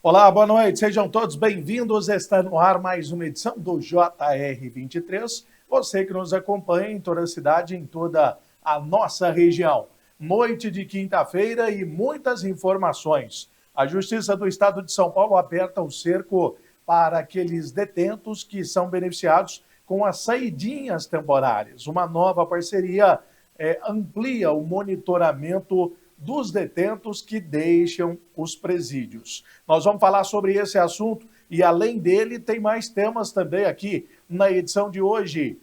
Olá, boa noite, sejam todos bem-vindos. Está no ar mais uma edição do JR 23. Você que nos acompanha em toda a cidade, em toda a nossa região. Noite de quinta-feira e muitas informações. A Justiça do Estado de São Paulo aperta o cerco para aqueles detentos que são beneficiados com as saidinhas temporárias. Uma nova parceria amplia o monitoramento dos detentos que deixam os presídios. Nós vamos falar sobre esse assunto e, além dele, tem mais temas também aqui na edição de hoje.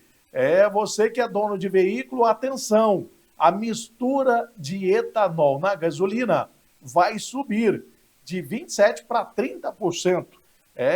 Você que é dono de veículo, atenção, a mistura de etanol na gasolina vai subir de 27% para 30%.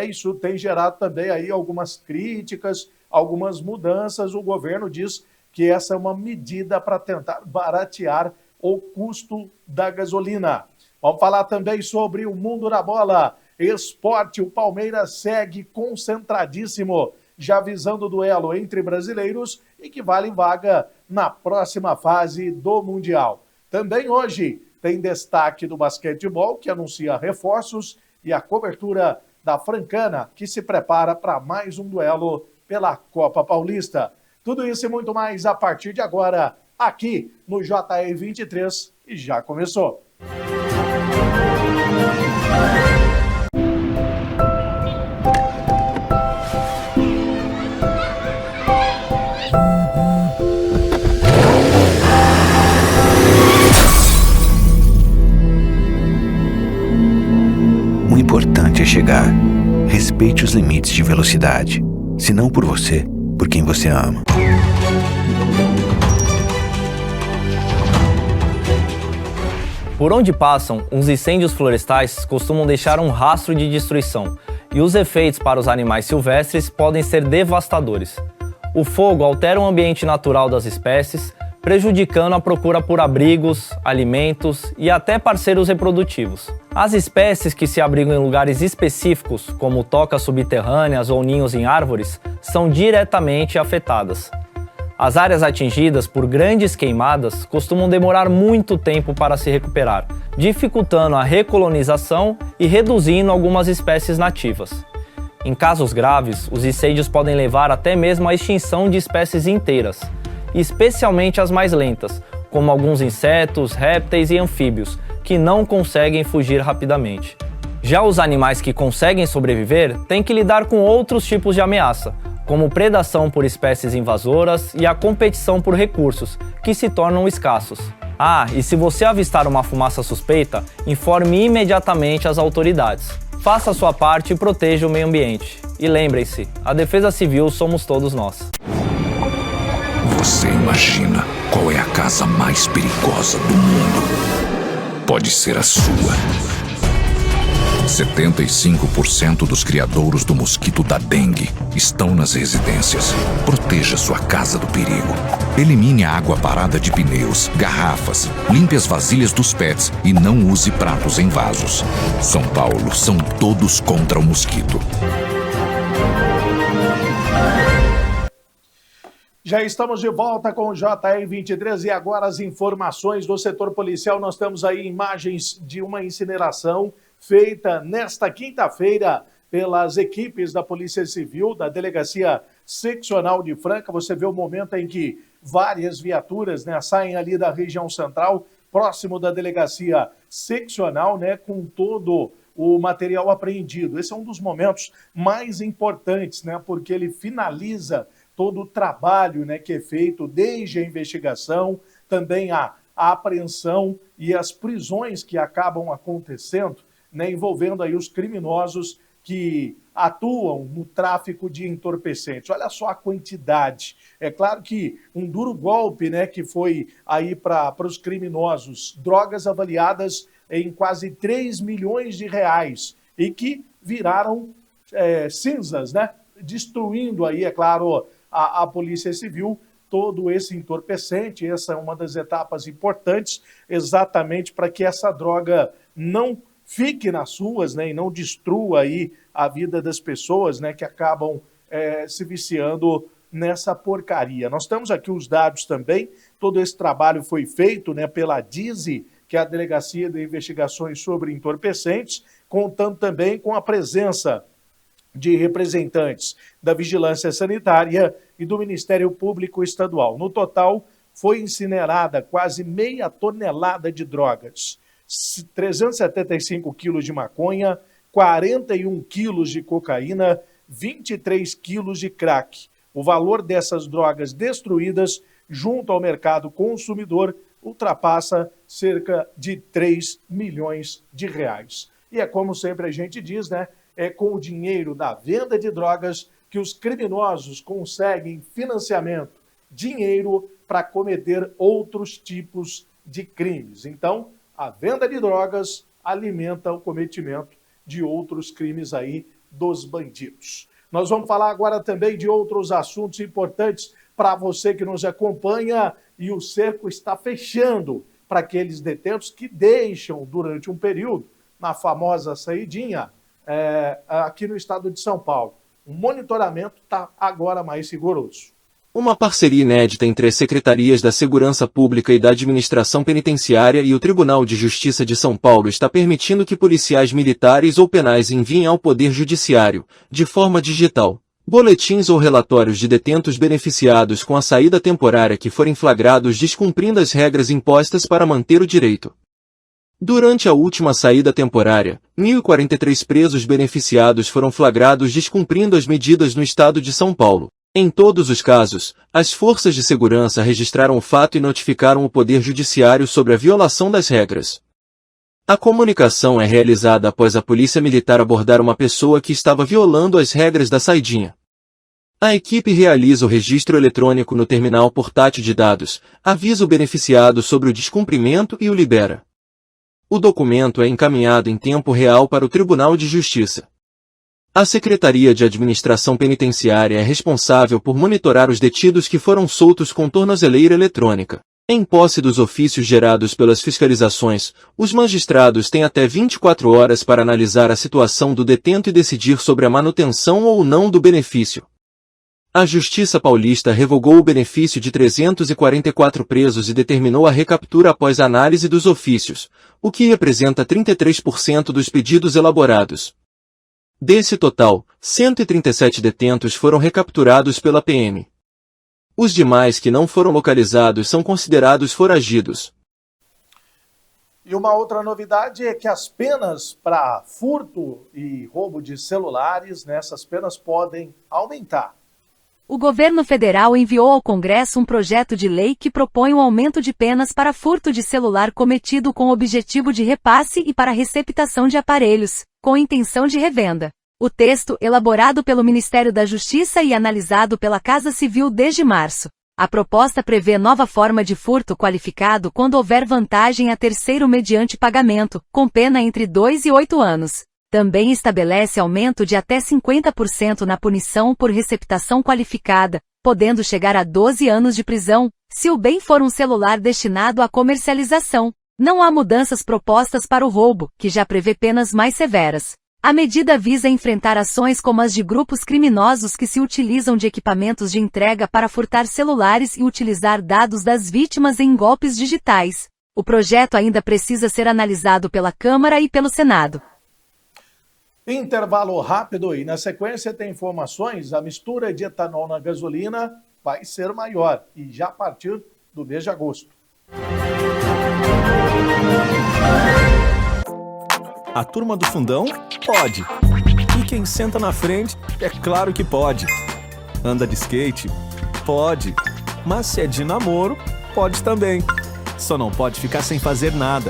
Isso tem gerado também aí algumas críticas, algumas mudanças. O governo diz que essa é uma medida para tentar baratear o custo da gasolina. Vamos falar também sobre o mundo da bola. Esporte, o Palmeiras segue concentradíssimo, já visando o duelo entre brasileiros e que vale vaga na próxima fase do Mundial. Também hoje tem destaque do basquetebol, que anuncia reforços, e a cobertura da Francana, que se prepara para mais um duelo pela Copa Paulista. Tudo isso e muito mais a partir de agora, aqui no JR 23, e já começou. O importante é chegar. Respeite os limites de velocidade. Se não por você, por quem você ama. Por onde passam, os incêndios florestais costumam deixar um rastro de destruição, e os efeitos para os animais silvestres podem ser devastadores. O fogo altera o ambiente natural das espécies, prejudicando a procura por abrigos, alimentos e até parceiros reprodutivos. As espécies que se abrigam em lugares específicos, como tocas subterrâneas ou ninhos em árvores, são diretamente afetadas. As áreas atingidas por grandes queimadas costumam demorar muito tempo para se recuperar, dificultando a recolonização e reduzindo algumas espécies nativas. Em casos graves, os incêndios podem levar até mesmo à extinção de espécies inteiras, especialmente as mais lentas, como alguns insetos, répteis e anfíbios, que não conseguem fugir rapidamente. Já os animais que conseguem sobreviver têm que lidar com outros tipos de ameaça, como predação por espécies invasoras e a competição por recursos, que se tornam escassos. E se você avistar uma fumaça suspeita, informe imediatamente as autoridades. Faça a sua parte e proteja o meio ambiente. E lembrem-se, a defesa civil somos todos nós. Você imagina qual é a casa mais perigosa do mundo? Pode ser a sua. 75% dos criadouros do mosquito da dengue estão nas residências. Proteja sua casa do perigo. Elimine a água parada de pneus, garrafas, limpe as vasilhas dos pets e não use pratos em vasos. São Paulo, são todos contra o mosquito. Já estamos de volta com o JR 23 e agora as informações do setor policial. Nós temos aí imagens de uma incineração feita nesta quinta-feira pelas equipes da Polícia Civil, da Delegacia Seccional de Franca. Você vê o momento em que várias viaturas saem ali da região central, próximo da Delegacia Seccional, com todo o material apreendido. Esse é um dos momentos mais importantes, porque ele finaliza todo o trabalho que é feito desde a investigação, também a apreensão e as prisões que acabam acontecendo, envolvendo aí os criminosos que atuam no tráfico de entorpecentes. Olha só a quantidade. É claro que um duro golpe, que foi aí para os criminosos, drogas avaliadas em quase 3 milhões de reais e que viraram cinzas, destruindo aí, é claro, a Polícia Civil, todo esse entorpecente. Essa é uma das etapas importantes, exatamente para que essa droga não fique nas ruas, e não destrua aí a vida das pessoas, que acabam se viciando nessa porcaria. Nós temos aqui os dados também. Todo esse trabalho foi feito pela DISI, que é a Delegacia de Investigações sobre Entorpecentes, contando também com a presença de representantes da Vigilância Sanitária e do Ministério Público Estadual. No total, foi incinerada quase meia tonelada de drogas, 375 quilos de maconha, 41 quilos de cocaína, 23 quilos de crack. O valor dessas drogas destruídas junto ao mercado consumidor ultrapassa cerca de 3 milhões de reais. E é como sempre a gente diz, né? É com o dinheiro da venda de drogas que os criminosos conseguem financiamento, dinheiro para cometer outros tipos de crimes. Então, a venda de drogas alimenta o cometimento de outros crimes aí dos bandidos. Nós vamos falar agora também de outros assuntos importantes para você que nos acompanha, e o cerco está fechando para aqueles detentos que deixam durante um período, na famosa saidinha, aqui no estado de São Paulo. O monitoramento está agora mais rigoroso. Uma parceria inédita entre as Secretarias da Segurança Pública e da Administração Penitenciária e o Tribunal de Justiça de São Paulo está permitindo que policiais militares ou penais enviem ao Poder Judiciário, de forma digital, boletins ou relatórios de detentos beneficiados com a saída temporária que forem flagrados descumprindo as regras impostas para manter o direito. Durante a última saída temporária, 1.043 presos beneficiados foram flagrados descumprindo as medidas no estado de São Paulo. Em todos os casos, as forças de segurança registraram o fato e notificaram o Poder Judiciário sobre a violação das regras. A comunicação é realizada após a Polícia Militar abordar uma pessoa que estava violando as regras da saidinha. A equipe realiza o registro eletrônico no terminal portátil de dados, avisa o beneficiado sobre o descumprimento e o libera. O documento é encaminhado em tempo real para o Tribunal de Justiça. A Secretaria de Administração Penitenciária é responsável por monitorar os detidos que foram soltos com tornozeleira eletrônica. Em posse dos ofícios gerados pelas fiscalizações, os magistrados têm até 24 horas para analisar a situação do detento e decidir sobre a manutenção ou não do benefício. A Justiça Paulista revogou o benefício de 344 presos e determinou a recaptura após a análise dos ofícios, o que representa 33% dos pedidos elaborados. Desse total, 137 detentos foram recapturados pela PM. Os demais que não foram localizados são considerados foragidos. E uma outra novidade é que as penas para furto e roubo de celulares, essas penas podem aumentar. O governo federal enviou ao Congresso um projeto de lei que propõe um aumento de penas para furto de celular cometido com objetivo de repasse e para receptação de aparelhos, com intenção de revenda. O texto, elaborado pelo Ministério da Justiça e analisado pela Casa Civil desde março. A proposta prevê nova forma de furto qualificado quando houver vantagem a terceiro mediante pagamento, com pena entre 2 e 8 anos. Também estabelece aumento de até 50% na punição por receptação qualificada, podendo chegar a 12 anos de prisão, se o bem for um celular destinado à comercialização. Não há mudanças propostas para o roubo, que já prevê penas mais severas. A medida visa enfrentar ações como as de grupos criminosos que se utilizam de equipamentos de entrega para furtar celulares e utilizar dados das vítimas em golpes digitais. O projeto ainda precisa ser analisado pela Câmara e pelo Senado. Intervalo rápido e na sequência tem informações. A mistura de etanol na gasolina vai ser maior e já a partir do mês de agosto. A turma do fundão pode. E quem senta na frente, é claro que pode. Anda de skate? Pode. Mas se é de namoro, pode também. Só não pode ficar sem fazer nada.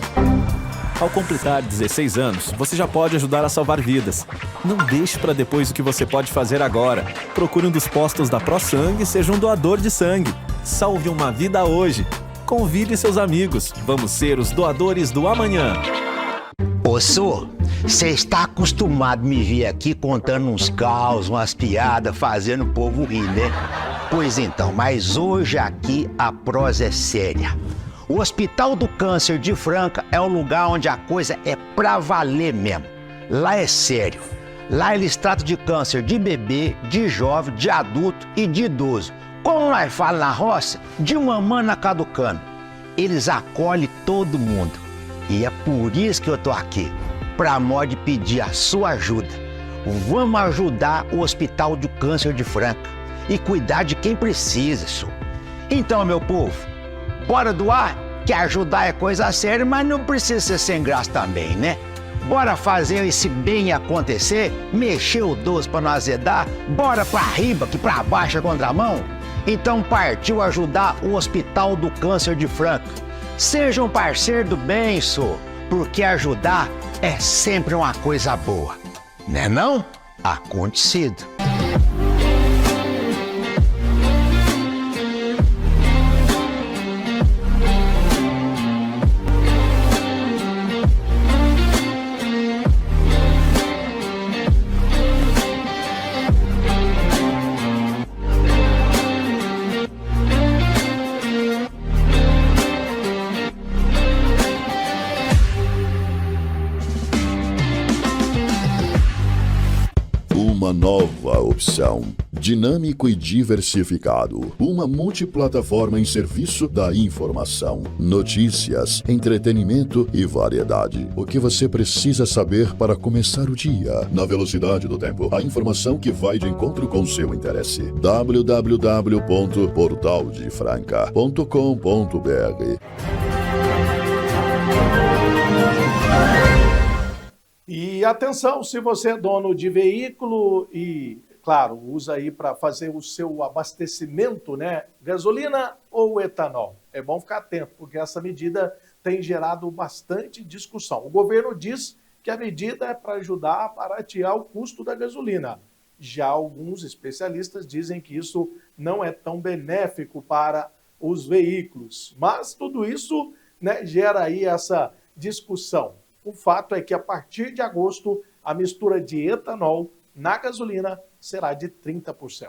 Ao completar 16 anos, você já pode ajudar a salvar vidas. Não deixe para depois o que você pode fazer agora. Procure um dos postos da ProSangue e seja um doador de sangue. Salve uma vida hoje. Convide seus amigos. Vamos ser os doadores do amanhã. Ô, Sô, você está acostumado a me ver aqui contando uns caos, umas piadas, fazendo o povo rir, né? Pois então, mas hoje aqui a prosa é séria. O Hospital do Câncer de Franca é um lugar onde a coisa é pra valer mesmo. Lá é sério. Lá eles tratam de câncer de bebê, de jovem, de adulto e de idoso. Como nós falamos na roça, de mamana caducando. Eles acolhem todo mundo. E é por isso que eu tô aqui. para nós de pedir a sua ajuda. Vamos ajudar o Hospital do Câncer de Franca e cuidar de quem precisa, senhor. Então, meu povo, bora doar, que ajudar é coisa séria, mas não precisa ser sem graça também, né? Bora fazer esse bem acontecer, mexer o doce para não azedar, bora pra riba que pra baixo é contramão. Então partiu ajudar o Hospital do Câncer de Franca. Seja um parceiro do bem, senhor, porque ajudar é sempre uma coisa boa. Né não? Acontecido. Uma nova opção. Dinâmico e diversificado. Uma multiplataforma em serviço da informação, notícias, entretenimento e variedade. O que você precisa saber para começar o dia. Na velocidade do tempo. A informação que vai de encontro com seu interesse. www.portaldefranca.com.br. E atenção, se você é dono de veículo e, claro, usa aí para fazer o seu abastecimento, né? Gasolina ou etanol? É bom ficar atento, porque essa medida tem gerado bastante discussão. O governo diz que a medida é para ajudar a baratear o custo da gasolina. Já alguns especialistas dizem que isso não é tão benéfico para os veículos. Mas tudo isso, né, gera aí essa discussão. O fato é que a partir de agosto, a mistura de etanol na gasolina será de 30%.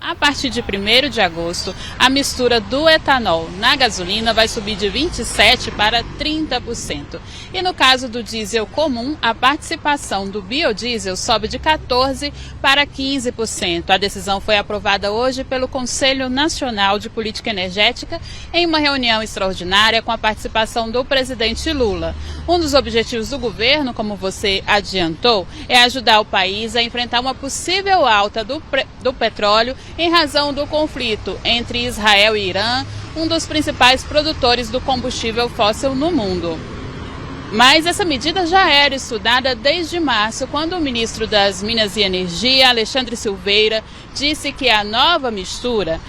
A partir de 1º de agosto, a mistura do etanol na gasolina vai subir de 27% para 30%. E no caso do diesel comum, a participação do biodiesel sobe de 14% para 15%. A decisão foi aprovada hoje pelo Conselho Nacional de Política Energética em uma reunião extraordinária com a participação do presidente Lula. Um dos objetivos do governo, como você adiantou, é ajudar o país a enfrentar uma possível alta do petróleo em razão do conflito entre Israel e Irã, um dos principais produtores do combustível fóssil no mundo. Mas essa medida já era estudada desde março, quando o ministro das Minas e Energia, Alexandre Silveira, disse que a nova mistura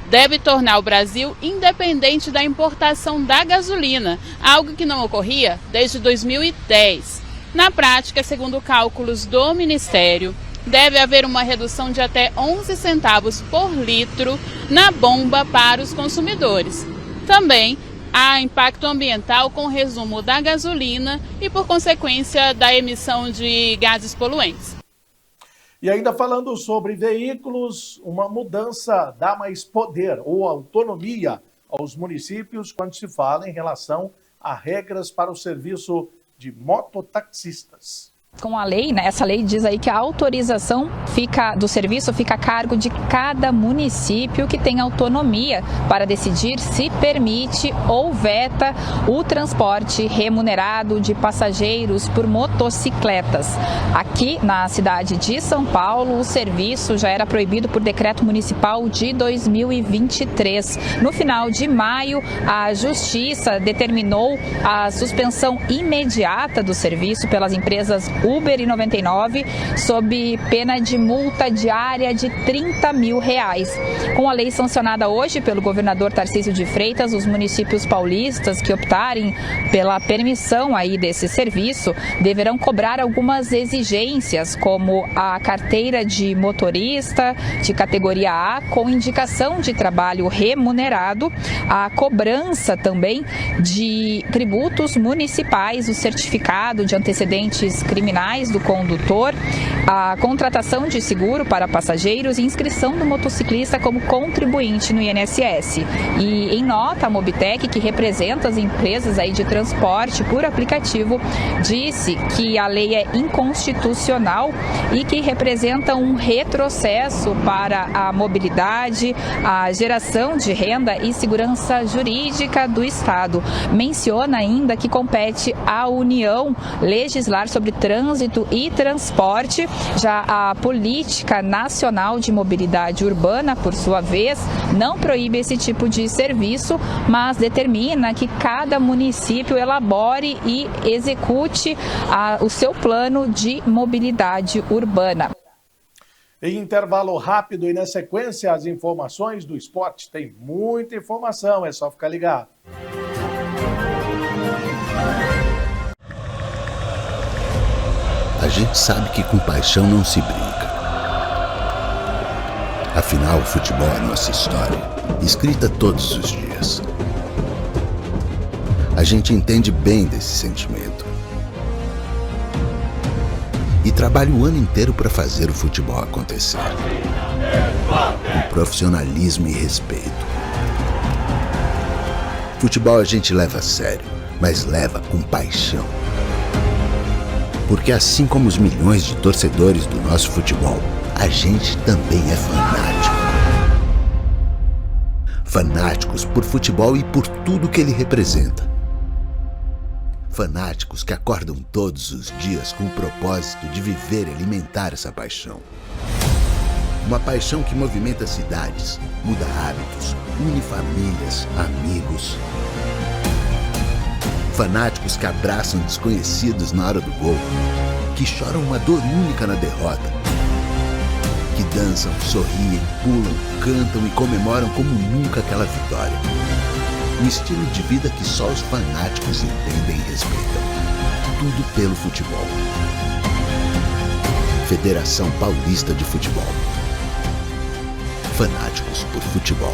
deve tornar o Brasil independente da importação da gasolina, algo que não ocorria desde 2010. Na prática, segundo cálculos do Ministério, deve haver uma redução de até 11 centavos por litro na bomba para os consumidores. Também há impacto ambiental com o resumo da gasolina e, por consequência, da emissão de gases poluentes. E ainda falando sobre veículos, uma mudança dá mais poder ou autonomia aos municípios quando se fala em relação a regras para o serviço de mototaxistas. Com a lei, né, essa lei diz aí que a autorização do serviço fica a cargo de cada município que tem autonomia para decidir se permite ou veta o transporte remunerado de passageiros por motocicletas. Aqui na cidade de São Paulo, o serviço já era proibido por decreto municipal de 2023. No final de maio, a Justiça determinou a suspensão imediata do serviço pelas empresas Uber e 99, sob pena de multa diária de R$30 mil. Com a lei sancionada hoje pelo governador Tarcísio de Freitas, os municípios paulistas que optarem pela permissão aí desse serviço deverão cobrar algumas exigências, como a carteira de motorista de categoria A com indicação de trabalho remunerado, a cobrança também de tributos municipais, o certificado de antecedentes criminais terminais do condutor, a contratação de seguro para passageiros e inscrição do motociclista como contribuinte no INSS. E em nota, a Mobitech, que representa as empresas aí de transporte por aplicativo, disse que a lei é inconstitucional e que representa um retrocesso para a mobilidade, a geração de renda e segurança jurídica do Estado. Menciona ainda que compete à União legislar sobre trânsito e transporte. Já a Política Nacional de Mobilidade Urbana, por sua vez, não proíbe esse tipo de serviço, mas determina que cada município elabore e execute o seu plano de mobilidade urbana. Em intervalo rápido e na sequência as informações do esporte. Tem muita informação, é só ficar ligado. A gente sabe que com paixão não se brinca. Afinal, o futebol é nossa história, escrita todos os dias. A gente entende bem desse sentimento. E trabalha o ano inteiro para fazer o futebol acontecer. Profissionalismo e respeito. Futebol a gente leva a sério, mas leva com paixão. Porque assim como os milhões de torcedores do nosso futebol, a gente também é fanático. Fanáticos por futebol e por tudo que ele representa. Fanáticos que acordam todos os dias com o propósito de viver e alimentar essa paixão. Uma paixão que movimenta cidades, muda hábitos, une famílias, amigos. Fanáticos que abraçam desconhecidos na hora do gol, que choram uma dor única na derrota, que dançam, sorriem, pulam, cantam e comemoram como nunca aquela vitória. Um estilo de vida que só os fanáticos entendem e respeitam. Tudo pelo futebol. Federação Paulista de Futebol. Fanáticos por futebol.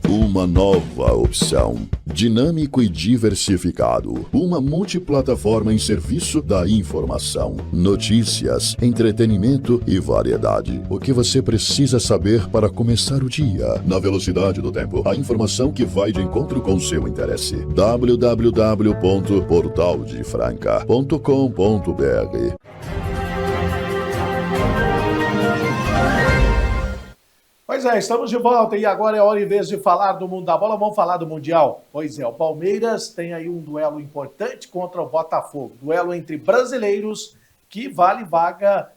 Uma nova opção. Dinâmico e diversificado. Uma multiplataforma em serviço da informação, notícias, entretenimento e variedade. O que você precisa saber para começar o dia. Na velocidade do tempo. A informação que vai de encontro com seu interesse. www.portaldefranca.com.br. Pois é, estamos de volta e agora é hora, em vez de falar do mundo da bola, vamos falar do Mundial. Pois é, o Palmeiras tem aí um duelo importante contra o Botafogo. Duelo entre brasileiros que vale vaga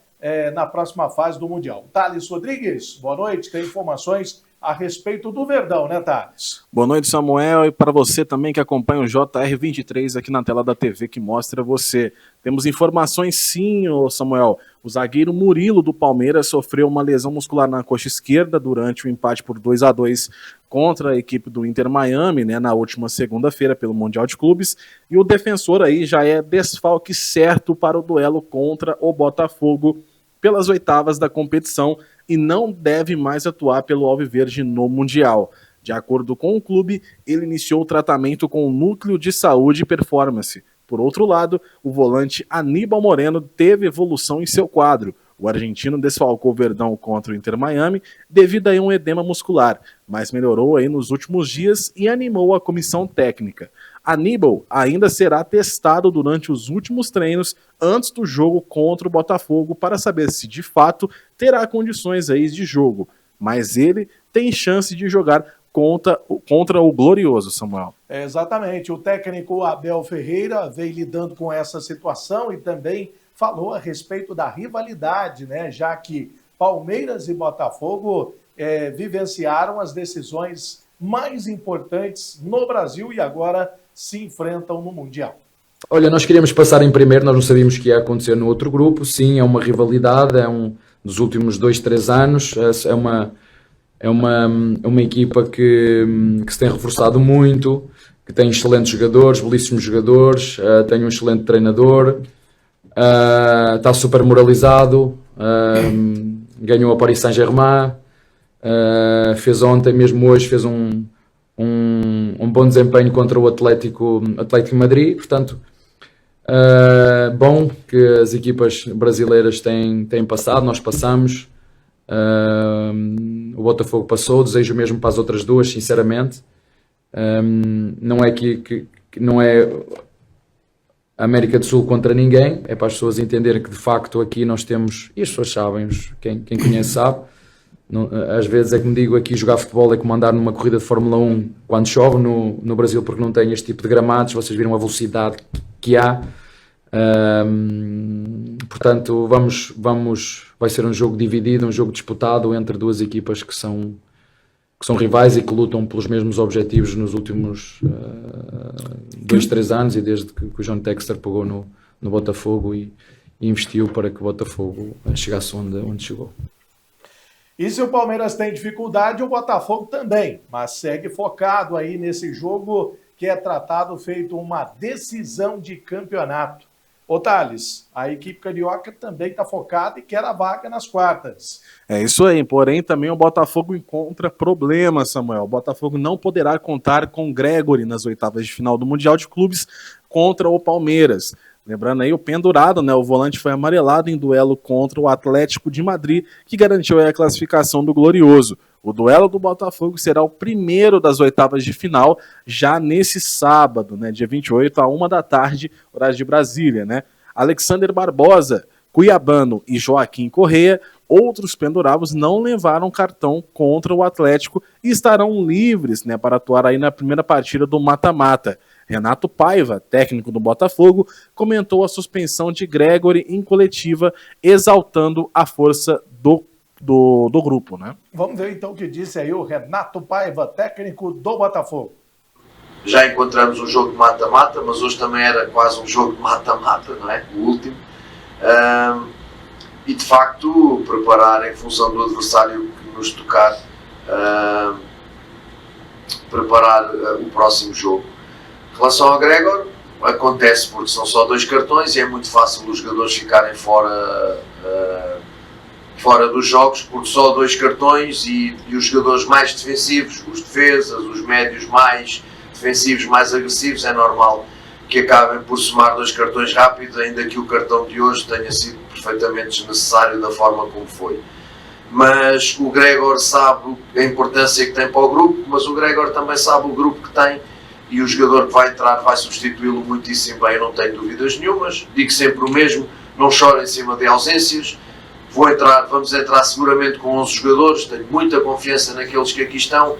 na próxima fase do Mundial. Thales Rodrigues, boa noite, tem informações a respeito do Verdão, né, Thales? Boa noite, Samuel, e para você também que acompanha o JR23 aqui na tela da TV que mostra você. Temos informações sim, Samuel. O zagueiro Murilo do Palmeiras sofreu uma lesão muscular na coxa esquerda durante o empate por 2-2 contra a equipe do Inter Miami, né, na última segunda-feira pelo Mundial de Clubes, e o defensor aí já é desfalque certo para o duelo contra o Botafogo pelas oitavas da competição e não deve mais atuar pelo Alviverde no Mundial. De acordo com o clube, ele iniciou o tratamento com o Núcleo de Saúde e Performance. Por outro lado, o volante Aníbal Moreno teve evolução em seu quadro. O argentino desfalcou o Verdão contra o Inter Miami devido a um edema muscular, mas melhorou aí nos últimos dias e animou a comissão técnica. Aníbal ainda será testado durante os últimos treinos antes do jogo contra o Botafogo para saber se de fato terá condições aí de jogo, mas ele tem chance de jogar contra o glorioso, Samuel. Exatamente, o técnico Abel Ferreira veio lidando com essa situação e também falou a respeito da rivalidade, né? Já que Palmeiras e Botafogo vivenciaram as decisões mais importantes no Brasil e agora se enfrentam no Mundial. Olha, nós queríamos passar em primeiro, nós não sabíamos que ia acontecer no outro grupo. Sim, é uma rivalidade, dos últimos 2-3 anos, é uma equipa que se tem reforçado muito, que tem excelentes jogadores, belíssimos jogadores, tem um excelente treinador, está super moralizado, ganhou a Paris Saint-Germain, fez ontem, mesmo hoje, fez um bom desempenho contra o Atlético Madrid. Portanto, bom que as equipas brasileiras têm passado, nós passamos, o Botafogo passou, desejo mesmo para as outras duas, sinceramente. Não é que não é a América do Sul contra ninguém, é para as pessoas entenderem que de facto aqui nós temos, e as pessoas sabem, quem conhece sabe, às vezes é que me digo aqui, jogar futebol é como andar numa corrida de Fórmula 1 quando chove no Brasil, porque não tem este tipo de gramados. Vocês viram a velocidade que há, portanto vai ser um jogo dividido, um jogo disputado entre duas equipas que são rivais e que lutam pelos mesmos objetivos nos últimos 2-3 anos, e desde que o John Textor pegou no Botafogo e investiu para que o Botafogo chegasse onde chegou. E se o Palmeiras tem dificuldade, o Botafogo também, mas segue focado aí nesse jogo que é tratado feito uma decisão de campeonato. Ô Thales, a equipe carioca também está focada e quer a vaga nas quartas. É isso aí, porém também o Botafogo encontra problemas, Samuel. O Botafogo não poderá contar com Gregori nas oitavas de final do Mundial de Clubes contra o Palmeiras. Lembrando aí o pendurado, né? O volante foi amarelado em duelo contra o Atlético de Madrid, que garantiu aí a classificação do Glorioso. O duelo do Botafogo será o primeiro das oitavas de final, já nesse sábado, né? Dia 28, à 13h, horário de Brasília, né? Alexander Barbosa, Cuiabano e Joaquim Correia, outros pendurados, não levaram cartão contra o Atlético e estarão livres, né, para atuar aí na primeira partida do mata-mata. Renato Paiva, técnico do Botafogo, comentou a suspensão de Gregori em coletiva, exaltando a força do grupo, né? Vamos ver então o que disse aí o Renato Paiva, técnico do Botafogo. Já encontramos um jogo de mata-mata, mas hoje também era quase um jogo de mata-mata, não é? O último. E de facto, preparar em função do adversário que nos tocar, preparar o próximo jogo. Em relação ao Gregor, acontece porque são só 2 cartões e é muito fácil os jogadores ficarem fora dos jogos, porque só 2 cartões e os jogadores mais defensivos, os defesas, os médios mais defensivos, mais agressivos, é normal que acabem por somar 2 cartões rápidos, ainda que o cartão de hoje tenha sido perfeitamente desnecessário da forma como foi. Mas o Gregor sabe a importância que tem para o grupo, mas o Gregor também sabe o grupo que tem, e o jogador que vai entrar vai substituí-lo muitíssimo bem, eu não tenho dúvidas nenhumas. Digo sempre o mesmo, não choro em cima de ausências. Vamos entrar seguramente com 11 jogadores, tenho muita confiança naqueles que aqui estão.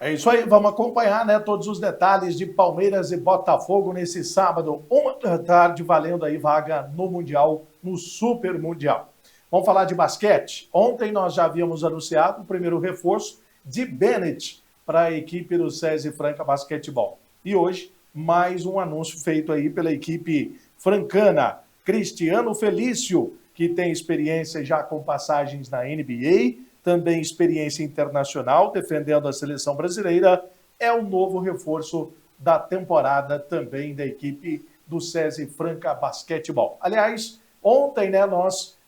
É isso aí, vamos acompanhar, né, todos os detalhes de Palmeiras e Botafogo nesse sábado, 13h, valendo aí vaga no Mundial, no Super Mundial. Vamos falar de basquete. Ontem nós já havíamos anunciado o primeiro reforço de Bennett para a equipe do SESI Franca Basquetebol. E hoje, mais um anúncio feito aí pela equipe francana. Cristiano Felício, que tem experiência já com passagens na NBA, também experiência internacional, defendendo a seleção brasileira, é o novo reforço da temporada também da equipe do SESI Franca Basquetebol. Aliás, ontem, né, nós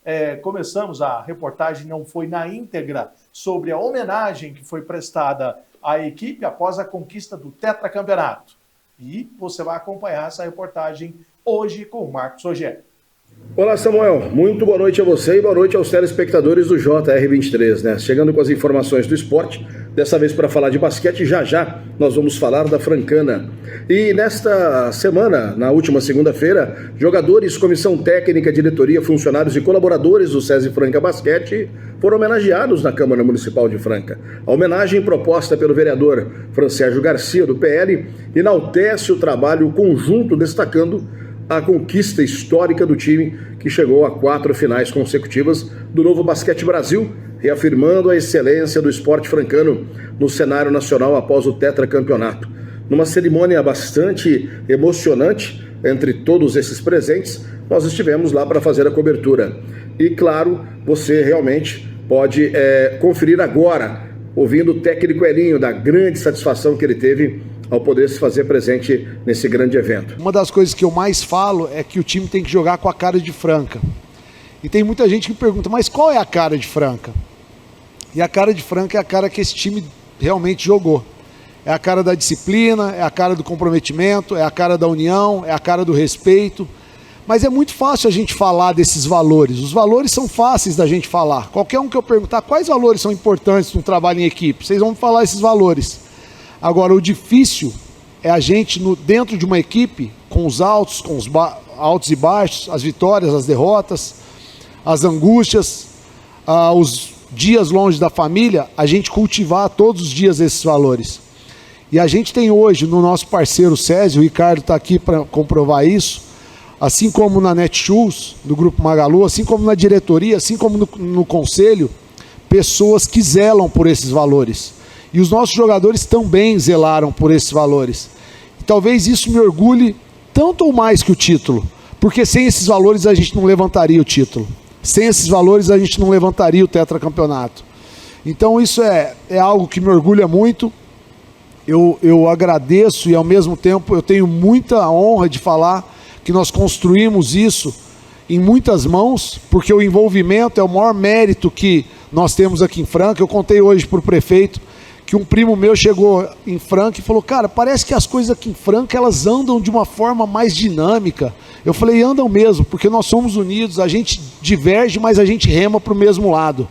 começamos, a reportagem não foi na íntegra, sobre a homenagem que foi prestada à equipe após a conquista do tetracampeonato. E você vai acompanhar essa reportagem hoje com o Marcos Rogério. Olá, Samuel. Muito boa noite a você e boa noite aos telespectadores do JR23, né? Chegando com as informações do esporte, dessa vez para falar de basquete, já nós vamos falar da Francana. E nesta semana, na última segunda-feira, jogadores, comissão técnica, diretoria, funcionários e colaboradores do SESI Franca Basquete foram homenageados na Câmara Municipal de Franca. A homenagem proposta pelo vereador Francérgio Garcia, do PL, enaltece o trabalho conjunto, destacando a conquista histórica do time, que chegou a 4 finais consecutivas do Novo Basquete Brasil, reafirmando a excelência do esporte francano no cenário nacional após o tetracampeonato. numa cerimônia bastante emocionante entre todos esses presentes. Nós estivemos lá para fazer a cobertura. E claro, você realmente pode conferir agora, ouvindo o técnico Elinho, da grande satisfação que ele teve ao poder se fazer presente nesse grande evento. Uma das coisas que eu mais falo é que o time tem que jogar com a cara de Franca. E tem muita gente que pergunta, mas qual é a cara de Franca? E a cara de Franca é a cara que esse time realmente jogou. É a cara da disciplina, é a cara do comprometimento, é a cara da união, é a cara do respeito. Mas é muito fácil a gente falar desses valores. Os valores são fáceis da gente falar. Qualquer um que eu perguntar quais valores são importantes no trabalho em equipe, vocês vão falar esses valores. Agora, o difícil é a gente, dentro de uma equipe, com os altos, altos e baixos, as vitórias, as derrotas, as angústias, os dias longe da família, a gente cultivar todos os dias esses valores. E a gente tem hoje, no nosso parceiro Césio, o Ricardo está aqui para comprovar isso, assim como na Netshoes, do Grupo Magalu, assim como na diretoria, assim como no conselho, pessoas que zelam por esses valores. E os nossos jogadores também zelaram por esses valores. E talvez isso me orgulhe tanto ou mais que o título, porque sem esses valores a gente não levantaria o título. Sem esses valores a gente não levantaria o tetracampeonato. Então isso é algo que me orgulha muito. Eu agradeço e ao mesmo tempo eu tenho muita honra de falar que nós construímos isso em muitas mãos, porque o envolvimento é o maior mérito que nós temos aqui em Franca. Eu contei hoje para o prefeito que um primo meu chegou em Franca e falou, cara, parece que as coisas aqui em Franca elas andam de uma forma mais dinâmica. Eu falei, andam mesmo, porque nós somos unidos, a gente diverge, mas a gente rema para o mesmo lado.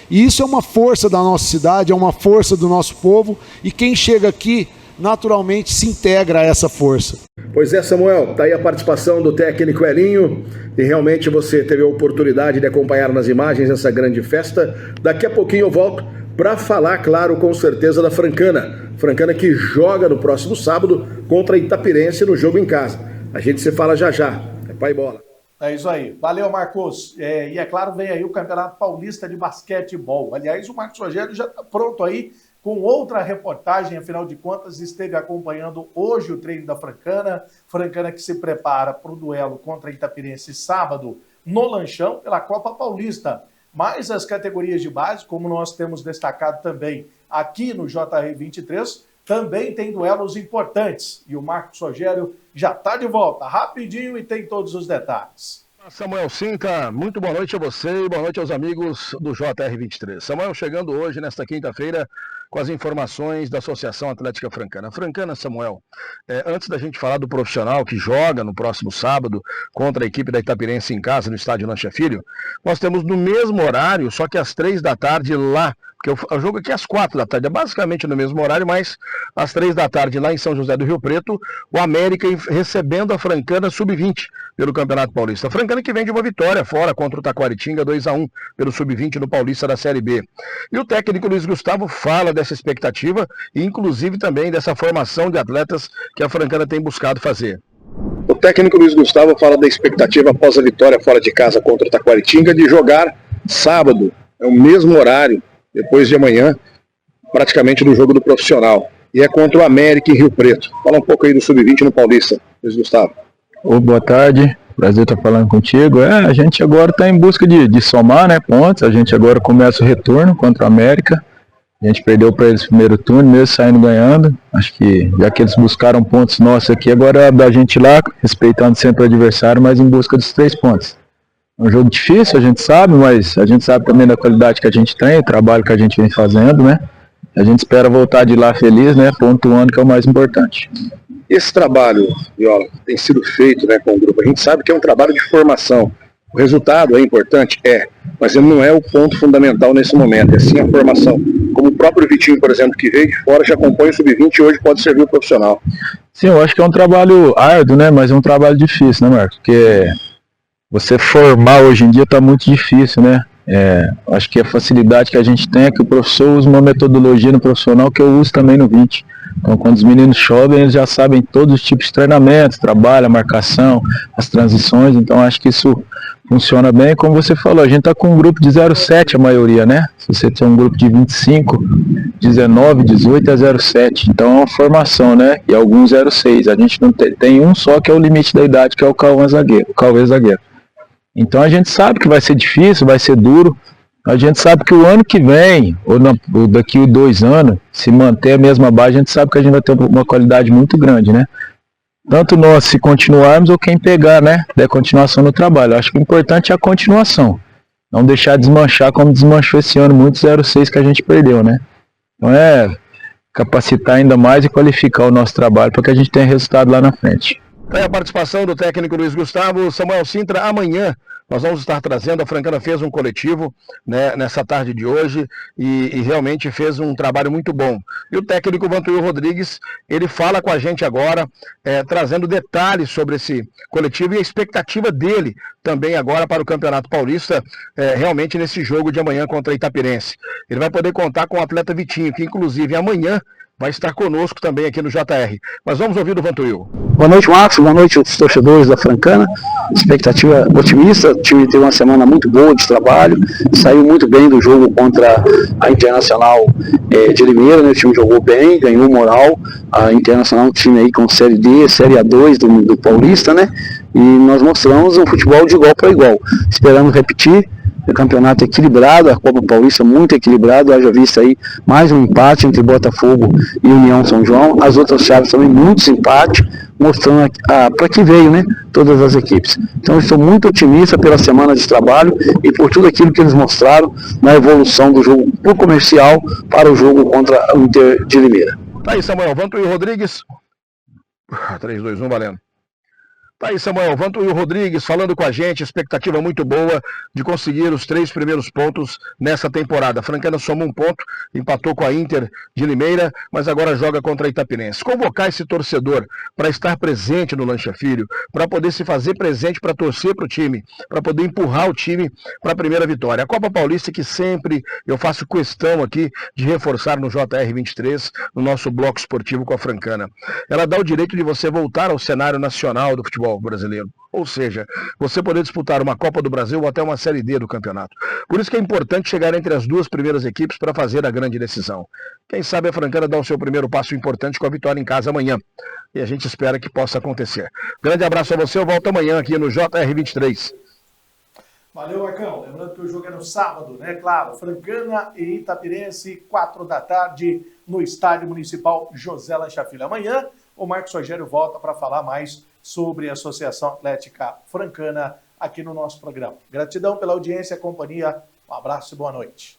E isso é uma força da nossa cidade, é uma força do nosso povo, e quem chega aqui naturalmente se integra a essa força. Pois é, Samuel, tá aí a participação do técnico Elinho, e realmente você teve a oportunidade de acompanhar nas imagens essa grande festa. Daqui a pouquinho eu volto para falar, claro, com certeza, da Francana. Francana que joga no próximo sábado contra a Itapirense no jogo em casa. A gente se fala já já. É pai bola. É isso aí. Valeu, Marcos. E é claro, vem aí o Campeonato Paulista de Basquetebol. Aliás, o Marcos Rogério já está pronto aí com outra reportagem, afinal de contas, esteve acompanhando hoje o treino da Francana. Francana que se prepara para o duelo contra a Itapirense sábado no Lanchão pela Copa Paulista. Mas as categorias de base, como nós temos destacado também aqui no JR23, também tem duelos importantes. E o Marcos Rogério já está de volta rapidinho e tem todos os detalhes. Samuel Cinta, muito boa noite a você e boa noite aos amigos do JR23. Samuel chegando hoje, nesta quinta-feira, com as informações da Associação Atlética Francana. Francana, Samuel, antes da gente falar do profissional que joga no próximo sábado contra a equipe da Itapirense em casa, no estádio Lancha Filho, nós temos no mesmo horário, só que às 3 da tarde lá, porque o jogo aqui é às 4 da tarde, é basicamente no mesmo horário, mas às 3 da tarde lá em São José do Rio Preto, o América recebendo a Francana Sub-20 pelo Campeonato Paulista. A Francana que vem de uma vitória fora contra o Taquaritinga 2-1 pelo Sub-20 no Paulista da Série B. E o técnico Luiz Gustavo fala dessa expectativa e inclusive também dessa formação de atletas que a Francana tem buscado fazer. O técnico Luiz Gustavo fala da expectativa após a vitória fora de casa contra o Taquaritinga de jogar sábado, é o mesmo horário, depois de amanhã, praticamente do jogo do profissional. E é contra o América em Rio Preto. Fala um pouco aí do Sub-20 no Paulista, Luiz Gustavo. Boa tarde, prazer estar falando contigo. A gente agora está em busca de somar, né, pontos. A gente agora começa o retorno contra o América. A gente perdeu para eles no primeiro turno, mesmo saindo ganhando. Acho que já que eles buscaram pontos nossos aqui, agora é da gente ir lá, respeitando sempre o adversário, mas em busca dos 3 pontos. É um jogo difícil, a gente sabe, mas a gente sabe também da qualidade que a gente tem, o trabalho que a gente vem fazendo, né? A gente espera voltar de lá feliz, né? Pontuando, que é o mais importante. Esse trabalho, Viola, tem sido feito, né, com o grupo. A gente sabe que é um trabalho de formação. O resultado é importante? Mas ele não é o ponto fundamental nesse momento, é sim a formação. Como o próprio Vitinho, por exemplo, que veio de fora, já acompanha o Sub-20 e hoje pode servir o profissional. Sim, eu acho que é um trabalho árduo, né? Mas é um trabalho difícil, né, Marcos? Porque você formar hoje em dia está muito difícil, né? Acho que a facilidade que a gente tem é que o professor usa uma metodologia no profissional que eu uso também no 20. Então, quando os meninos chovem, eles já sabem todos os tipos de treinamentos, trabalho, a marcação, as transições. Então, acho que isso funciona bem. Como você falou, a gente está com um grupo de 0,7 a maioria, né? Se você tem um grupo de 25, 19, 18 a 07. Então é uma formação, né? E alguns 06. A gente não tem um só que é o limite da idade, que é o Cauê zagueiro. Então a gente sabe que vai ser difícil, vai ser duro. A gente sabe que o ano que vem, ou daqui a 2 anos, se manter a mesma base, a gente sabe que a gente vai ter uma qualidade muito grande, né? Tanto nós, se continuarmos, ou quem pegar, né? Der continuação no trabalho. Acho que o importante é a continuação. Não deixar desmanchar como desmanchou esse ano, muitos 06 que a gente perdeu, né? Então é capacitar ainda mais e qualificar o nosso trabalho para que a gente tenha resultado lá na frente. Tem a participação do técnico Luiz Gustavo. Samuel Sintra, amanhã nós vamos estar trazendo, a Francana fez um coletivo, né, nessa tarde de hoje e realmente fez um trabalho muito bom. E o técnico Vantuil Rodrigues, ele fala com a gente agora, trazendo detalhes sobre esse coletivo e a expectativa dele também agora para o Campeonato Paulista, realmente nesse jogo de amanhã contra a Itapirense. Ele vai poder contar com o atleta Vitinho, que inclusive amanhã vai estar conosco também aqui no JR. Mas vamos ouvir do Vantuil. Boa noite, Marcos. Boa noite aos torcedores da Francana. Expectativa otimista. O time teve uma semana muito boa de trabalho. Saiu muito bem do jogo contra a Internacional de Limeira, né? O time jogou bem, ganhou moral. A Internacional é um time aí com Série D, Série A2 do Paulista, né? E nós mostramos um futebol de igual para igual. Esperamos repetir. O campeonato equilibrado, a Copa Paulista muito equilibrado, haja vista aí mais um empate entre Botafogo e União São João, as outras chaves também muitos empates, mostrando para que veio, né, todas as equipes. Então eu estou muito otimista pela semana de trabalho e por tudo aquilo que eles mostraram na evolução do jogo pro comercial para o jogo contra o Inter de Limeira. Tá aí, Samuel, Vantuil Rodrigues, 3, 2, 1, valendo. Tá aí, Samuel, Vantuil Rodrigues falando com a gente, expectativa muito boa de conseguir os 3 primeiros pontos nessa temporada. A Francana somou 1 ponto, empatou com a Inter de Limeira, mas agora joga contra a Itapirense. Convocar esse torcedor para estar presente no Lancha Filho, para poder se fazer presente, para torcer para o time, para poder empurrar o time para a primeira vitória. A Copa Paulista que sempre eu faço questão aqui de reforçar no JR23, no nosso bloco esportivo com a Francana. Ela dá o direito de você voltar ao cenário nacional do futebol brasileiro, ou seja, você poder disputar uma Copa do Brasil ou até uma Série D do campeonato. Por isso que é importante chegar entre as 2 primeiras equipes para fazer a grande decisão. Quem sabe a Francana dá o seu primeiro passo importante com a vitória em casa amanhã. E a gente espera que possa acontecer. Grande abraço a você, eu volto amanhã aqui no JR23. Valeu, Marcão. Lembrando que o jogo é no sábado, né? Claro, Francana e Itapirense, 4 da tarde, no Estádio Municipal José Lancha Filho. Amanhã, o Marcos Rogério volta para falar mais sobre a Associação Atlética Francana aqui no nosso programa. Gratidão pela audiência e companhia. Um abraço e boa noite.